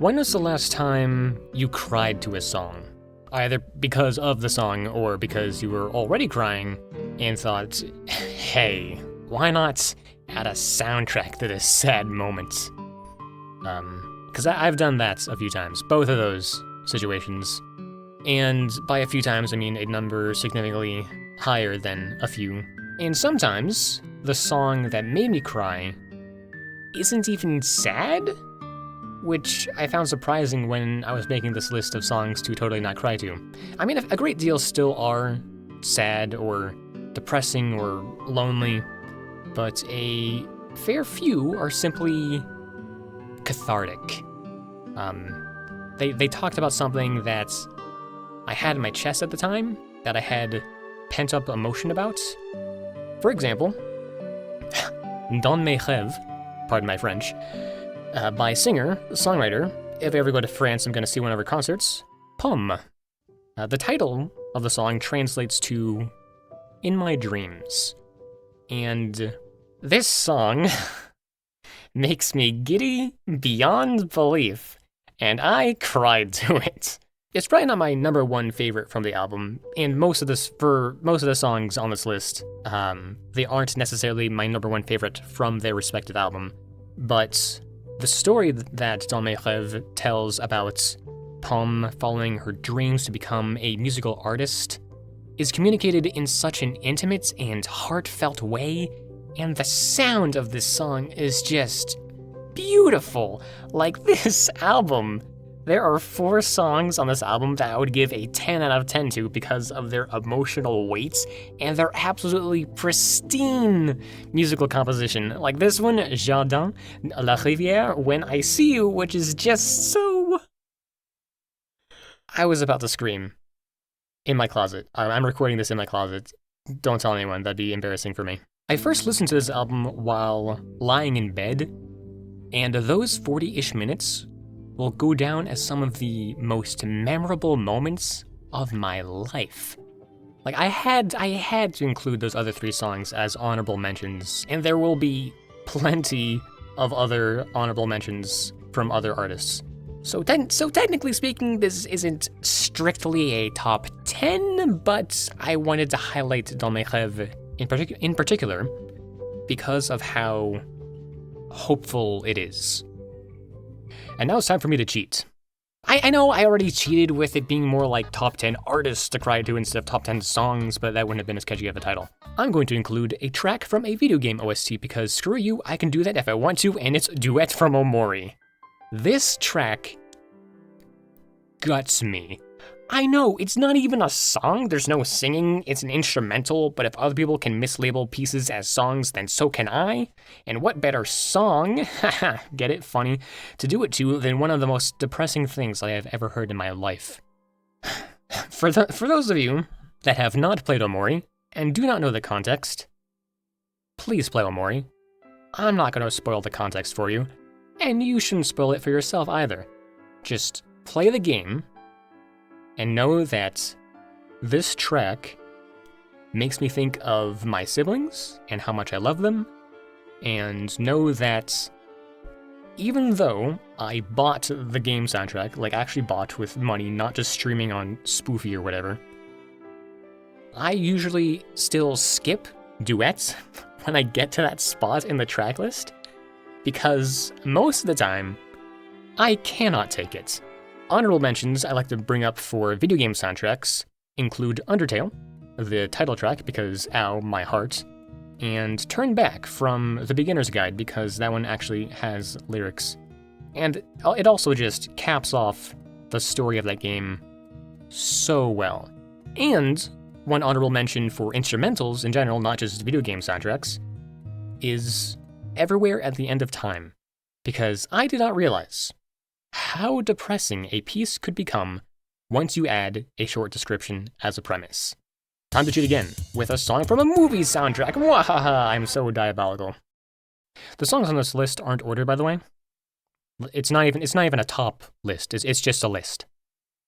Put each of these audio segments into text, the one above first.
When was the last time you cried to a song? Either because of the song or because you were already crying and thought, hey, why not add a soundtrack to this sad moment? Because I've done that a few times, both of those situations. And by a few times, I mean a number significantly higher than a few. And sometimes, the song that made me cry isn't even sad? Which I found surprising when I was making this list of songs to totally not cry to. I mean, a great deal still are sad or depressing or lonely, but a fair few are simply cathartic. They talked about something that I had in my chest at the time, that I had pent-up emotion about. For example, Dans mes rêves, pardon my French, by singer, songwriter, if I ever go to France, I'm going to see one of her concerts, Pomme. The title of the song translates to In My Dreams. And this song makes me giddy beyond belief, and I cried to it. It's probably not my number one favorite from the album, and for most of the songs on this list, they aren't necessarily my number one favorite from their respective album, but the story that Dans mes rêves tells about Pomme following her dreams to become a musical artist is communicated in such an intimate and heartfelt way, and the sound of this song is just beautiful. Like, this album, there are 4 songs on this album that I would give a 10 out of 10 to because of their emotional weight and their absolutely pristine musical composition. Like this one, Jardin, La Rivière, When I See You, which is just so... I was about to scream. In my closet. I'm recording this in my closet. Don't tell anyone, that'd be embarrassing for me. I first listened to this album while lying in bed, and those 40-ish minutes will go down as some of the most memorable moments of my life. Like, I had to include those other 3 songs as honorable mentions, and there will be plenty of other honorable mentions from other artists. So technically speaking, this isn't strictly a top 10, but I wanted to highlight Dans mes rêves in particular because of how hopeful it is. And now it's time for me to cheat. I know I already cheated with it being more like top 10 artists to cry to instead of top 10 songs, but that wouldn't have been as catchy of a title. I'm going to include a track from a video game OST because screw you, I can do that if I want to, and it's Duet from Omori. This track guts me. I know, it's not even a song, there's no singing, it's an instrumental, but if other people can mislabel pieces as songs, then so can I. And what better song, haha, get it, funny, to do it to than one of the most depressing things I have ever heard in my life. For those of you that have not played Omori, and do not know the context, please play Omori. I'm not going to spoil the context for you, and you shouldn't spoil it for yourself either. Just play the game, and know that this track makes me think of my siblings and how much I love them, and know that even though I bought the game soundtrack, like actually bought with money, not just streaming on Spoofy or whatever, I usually still skip duets when I get to that spot in the track list, because most of the time, I cannot take it. Honorable mentions I like to bring up for video game soundtracks include Undertale, the title track because ow, my heart, and Turn Back from The Beginner's Guide because that one actually has lyrics. And it also just caps off the story of that game so well. And one honorable mention for instrumentals in general, not just video game soundtracks, is Everywhere at the End of Time, because I did not realize how depressing a piece could become once you add a short description as a premise. Time to cheat again with a song from a movie soundtrack. Mwahaha, I'm so diabolical. The songs on this list aren't ordered, by the way. It's not even a top list. It's just a list.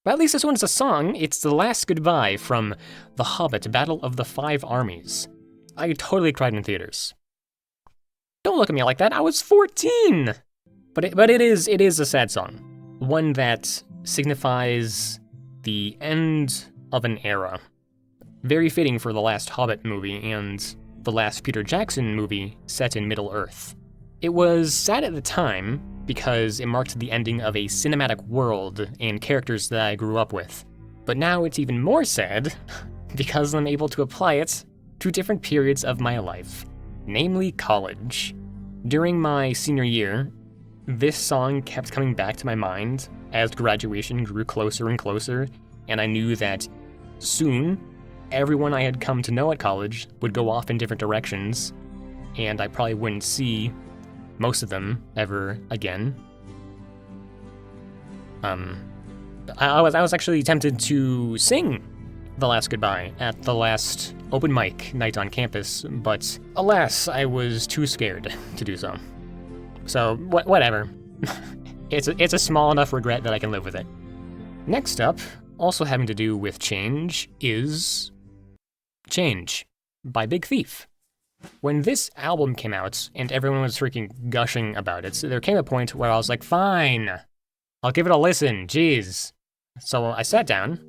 But at least this one's a song. It's The Last Goodbye from The Hobbit: Battle of the Five Armies. I totally cried in theaters. Don't look at me like that. I was 14. But it is a sad song. one that signifies the end of an era. Very fitting for the last Hobbit movie and the last Peter Jackson movie set in Middle-earth. It was sad at the time because it marked the ending of a cinematic world and characters that I grew up with. But now it's even more sad because I'm able to apply it to different periods of my life, namely college. During my senior year, this song kept coming back to my mind as graduation grew closer and closer, and I knew that soon, everyone I had come to know at college would go off in different directions, and I probably wouldn't see most of them ever again. I was actually tempted to sing The Last Goodbye at the last open mic night on campus, but alas, I was too scared to do so. So, whatever. It's a small enough regret that I can live with it. Next up, also having to do with change, is Change by Big Thief. When this album came out and everyone was freaking gushing about it, there came a point where I was like, fine, I'll give it a listen, jeez. So I sat down,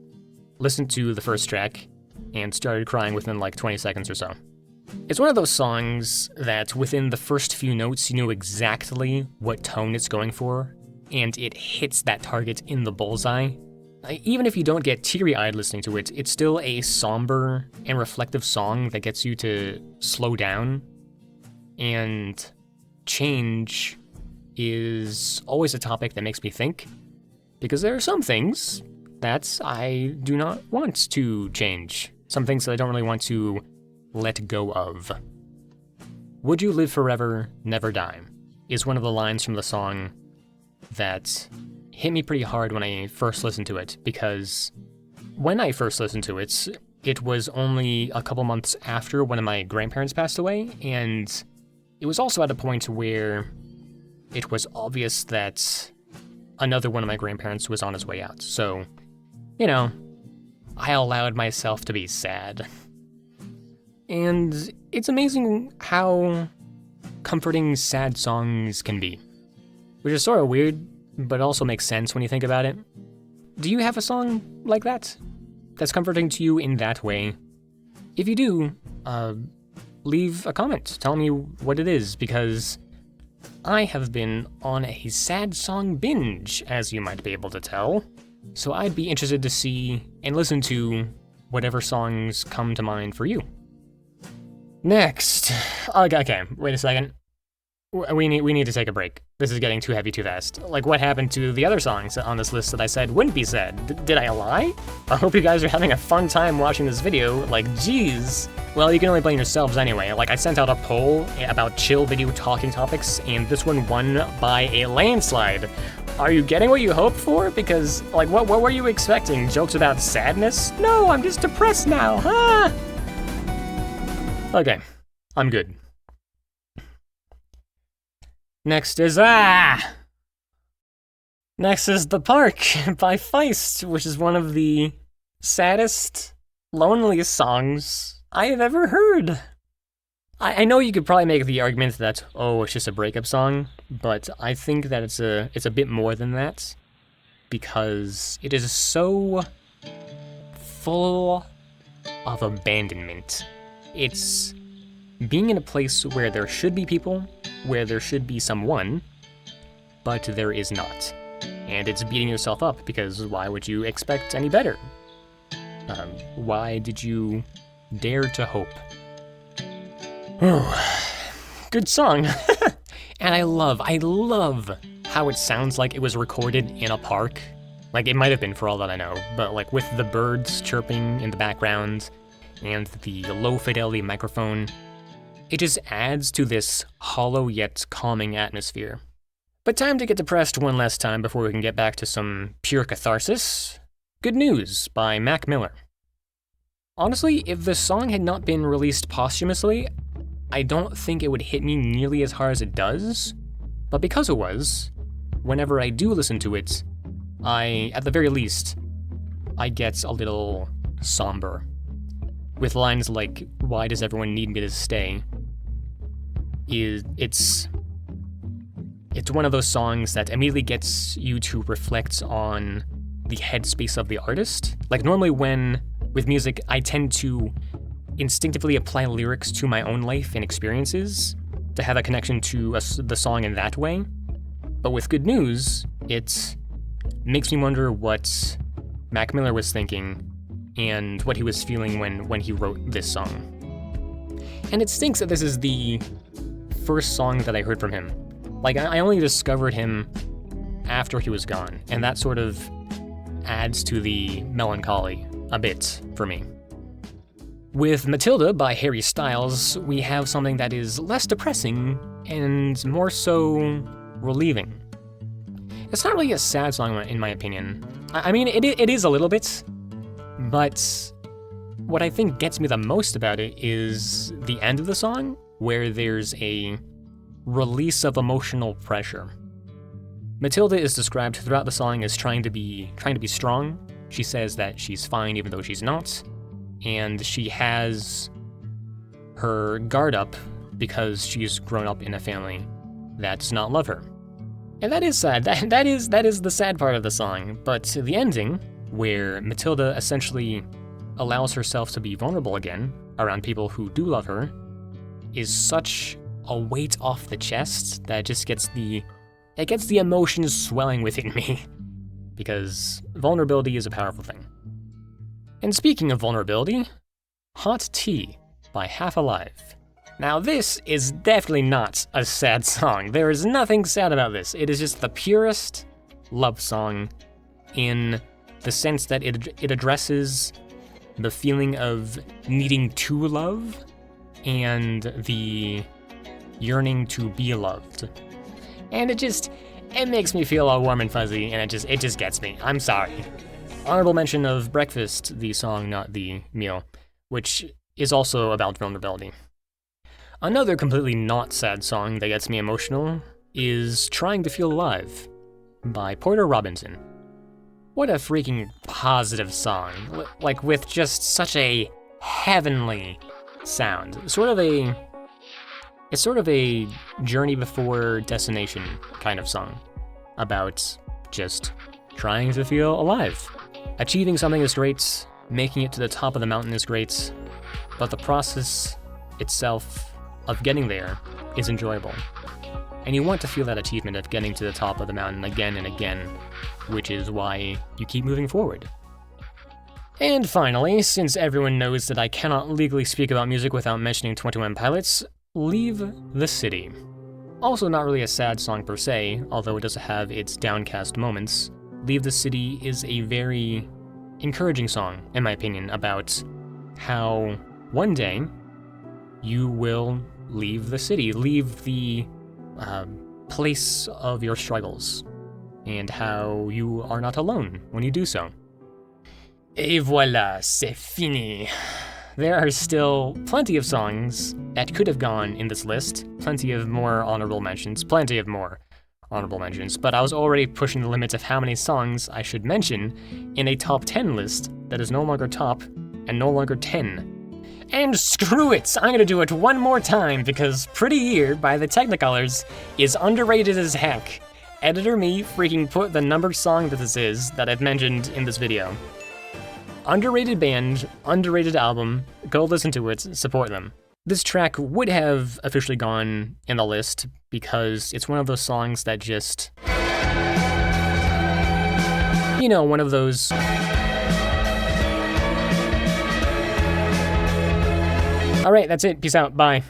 listened to the first track, and started crying within like 20 seconds or so. It's one of those songs that within the first few notes you know exactly what tone it's going for, and it hits that target in the bullseye. Even if you don't get teary-eyed listening to it, it's still a somber and reflective song that gets you to slow down. And change is always a topic that makes me think, because there are some things that I do not want to change. Some things that I don't really want to let go of. Would you live forever, never die, is one of the lines from the song that hit me pretty hard when I first listened to it, because when I first listened to it, it was only a couple months after one of my grandparents passed away, and it was also at a point where it was obvious that another one of my grandparents was on his way out. So, you know, I allowed myself to be sad. And it's amazing how comforting sad songs can be, which is sort of weird, but also makes sense when you think about it. Do you have a song like that that's comforting to you in that way? If you do, leave a comment. Tell me what it is, because I have been on a sad song binge, as you might be able to tell. So I'd be interested to see and listen to whatever songs come to mind for you. Next. Okay, wait a second. We need to take a break. This is getting too heavy too fast. Like, what happened to the other songs on this list that I said wouldn't be said? Did I lie? I hope you guys are having a fun time watching this video. Like, geez. Well, you can only blame yourselves anyway. Like, I sent out a poll about chill video talking topics, and this one won by a landslide. Are you getting what you hoped for? Because, like, what were you expecting? Jokes about sadness? No, I'm just depressed now, huh? Okay, I'm good. Next is The Park by Feist, which is one of the saddest, loneliest songs I have ever heard. I know you could probably make the argument that, oh, it's just a breakup song, but I think that it's a bit more than that, because it is so full of abandonment. It's being in a place where there should be people, where there should be someone, but there is not. And it's beating yourself up, because why would you expect any better? Why did you dare to hope? Oh, good song. And I love how it sounds like it was recorded in a park. Like, it might have been for all that I know, but like with the birds chirping in the background and the low fidelity microphone, it just adds to this hollow yet calming atmosphere. But time to get depressed one last time before we can get back to some pure catharsis. Good News by Mac Miller. Honestly, if the song had not been released posthumously, I don't think it would hit me nearly as hard as it does. But because it was, whenever I do listen to it, at the very least, I get a little somber. With lines like, "Why does everyone need me to stay?" It's It's one of those songs that immediately gets you to reflect on the headspace of the artist. Like normally with music, I tend to instinctively apply lyrics to my own life and experiences to have a connection to the song in that way. But with Good News, it makes me wonder what Mac Miller was thinking and what he was feeling when he wrote this song. And it stinks that this is the first song that I heard from him. Like, I only discovered him after he was gone, and that sort of adds to the melancholy a bit for me. With Matilda by Harry Styles, we have something that is less depressing and more so relieving. It's not really a sad song in my opinion. I mean, it is a little bit, but what I think gets me the most about it is the end of the song, where there's a release of emotional pressure. Matilda is described throughout the song as trying to be strong. She says that she's fine even though she's not, and she has her guard up because she's grown up in a family that does not love her. And that is sad. That is the sad part of the song. But the ending, where Matilda essentially allows herself to be vulnerable again around people who do love her, is such a weight off the chest that just gets the emotions swelling within me, because vulnerability is a powerful thing. And speaking of vulnerability, Hot Tea by Half Alive. Now this is definitely not a sad song. There is nothing sad about this. It is just the purest love song in the sense that it addresses the feeling of needing to love and the yearning to be loved. And it makes me feel all warm and fuzzy, and it just gets me. I'm sorry. Honorable mention of Breakfast, the song, not the meal, which is also about vulnerability. Another completely not sad song that gets me emotional is Trying to Feel Alive by Porter Robinson. What a freaking positive song, like with just such a heavenly sound. It's sort of a journey before destination kind of song about just trying to feel alive. Achieving something is great, making it to the top of the mountain is great, but the process itself of getting there is enjoyable. And you want to feel that achievement of getting to the top of the mountain again and again, which is why you keep moving forward. And finally, since everyone knows that I cannot legally speak about music without mentioning 21 Pilots, Leave the City. Also not really a sad song per se, although it does have its downcast moments. Leave the City is a very encouraging song, in my opinion, about how one day you will leave the city, leave the place of your struggles, and how you are not alone when you do so. Et voilà, c'est fini. There are still plenty of songs that could have gone in this list, plenty of more honorable mentions, but I was already pushing the limits of how many songs I should mention in a top 10 list that is no longer top and no longer 10. And screw it, I'm gonna do it one more time because Pretty Year by the Technicolors is underrated as heck. Editor me freaking put the numbered song that this is that I've mentioned in this video. Underrated band, underrated album, go listen to it, support them. This track would have officially gone in the list because it's one of those songs that just, you know, one of those. All right, that's it. Peace out. Bye.